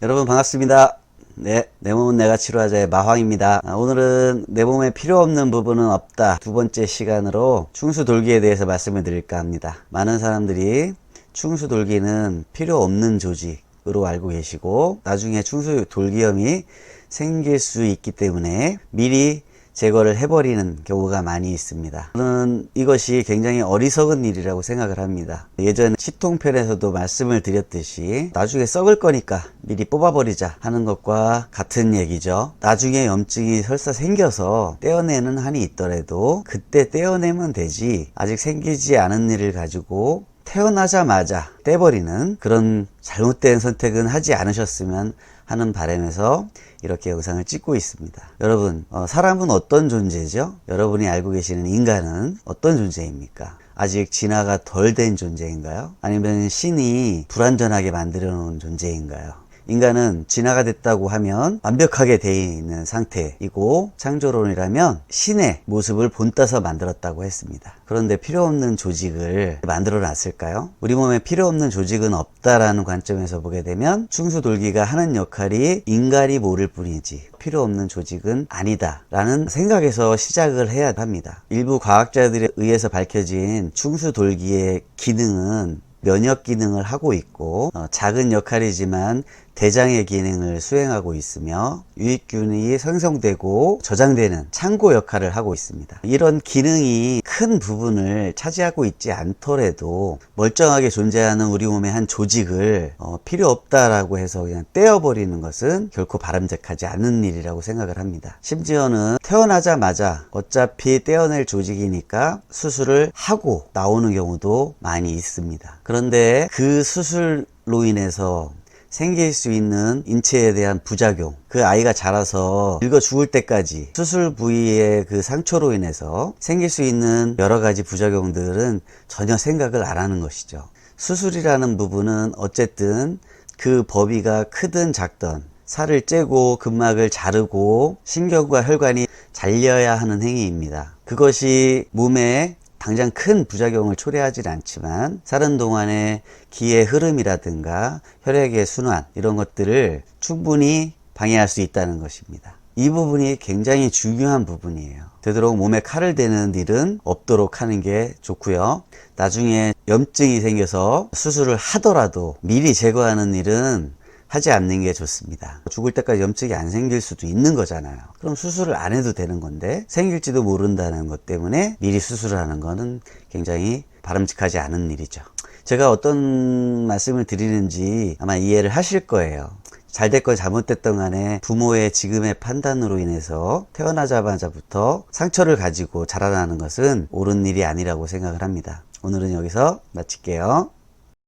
여러분 반갑습니다. 네, 내 몸은 내가 치료하자의 마황입니다. 오늘은 내 몸에 필요 없는 부분은 없다. 두 번째 시간으로 충수돌기에 대해서 말씀을 드릴까 합니다. 많은 사람들이 충수돌기는 필요 없는 조직으로 알고 계시고 나중에 충수돌기염이 생길 수 있기 때문에 미리 제거를 해버리는 경우가 많이 있습니다. 저는 이것이 굉장히 어리석은 일이라고 생각을 합니다. 예전 치통편에서도 말씀을 드렸듯이 나중에 썩을 거니까 미리 뽑아버리자 하는 것과 같은 얘기죠. 나중에 염증이 설사 생겨서 떼어내는 한이 있더라도 그때 떼어내면 되지, 아직 생기지 않은 일을 가지고 태어나자마자 떼버리는 그런 잘못된 선택은 하지 않으셨으면 하는 바람에서 이렇게 영상을 찍고 있습니다. 여러분, 사람은 어떤 존재죠? 여러분이 알고 계시는 인간은 어떤 존재입니까? 아직 진화가 덜 된 존재인가요? 아니면 신이 불완전하게 만들어 놓은 존재인가요? 인간은 진화가 됐다고 하면 완벽하게 되어 있는 상태이고, 창조론이라면 신의 모습을 본따서 만들었다고 했습니다. 그런데 필요 없는 조직을 만들어 놨을까요? 우리 몸에 필요 없는 조직은 없다라는 관점에서 보게 되면 충수돌기가 하는 역할이 인간이 모를 뿐이지 필요 없는 조직은 아니다 라는 생각에서 시작을 해야 합니다. 일부 과학자들에 의해서 밝혀진 충수돌기의 기능은 면역 기능을 하고 있고, 작은 역할이지만 대장의 기능을 수행하고 있으며 유익균이 생성되고 저장되는 창고 역할을 하고 있습니다. 이런 기능이 큰 부분을 차지하고 있지 않더라도 멀쩡하게 존재하는 우리 몸의 한 조직을 필요 없다라고 해서 그냥 떼어버리는 것은 결코 바람직하지 않은 일이라고 생각을 합니다. 심지어는 태어나자마자 어차피 떼어낼 조직이니까 수술을 하고 나오는 경우도 많이 있습니다. 그런데 그 수술로 인해서 생길 수 있는 인체에 대한 부작용, 그 아이가 자라서 늙어 죽을 때까지 수술 부위의 그 상처로 인해서 생길 수 있는 여러 가지 부작용들은 전혀 생각을 안 하는 것이죠. 수술이라는 부분은 어쨌든 그 범위가 크든 작든 살을 째고 근막을 자르고 신경과 혈관이 잘려야 하는 행위입니다. 그것이 몸에 당장 큰 부작용을 초래하진 않지만 사는 동안에 기의 흐름이라든가 혈액의 순환, 이런 것들을 충분히 방해할 수 있다는 것입니다. 이 부분이 굉장히 중요한 부분이에요. 되도록 몸에 칼을 대는 일은 없도록 하는 게 좋고요. 나중에 염증이 생겨서 수술을 하더라도 미리 제거하는 일은 하지 않는 게 좋습니다. 죽을 때까지 염증이 안 생길 수도 있는 거잖아요. 그럼 수술을 안 해도 되는 건데 생길지도 모른다는 것 때문에 미리 수술을 하는 거는 굉장히 바람직하지 않은 일이죠. 제가 어떤 말씀을 드리는지 아마 이해를 하실 거예요. 잘 됐건 잘못됐던 간에 부모의 지금의 판단으로 인해서 태어나자마자부터 상처를 가지고 자라나는 것은 옳은 일이 아니라고 생각을 합니다. 오늘은 여기서 마칠게요.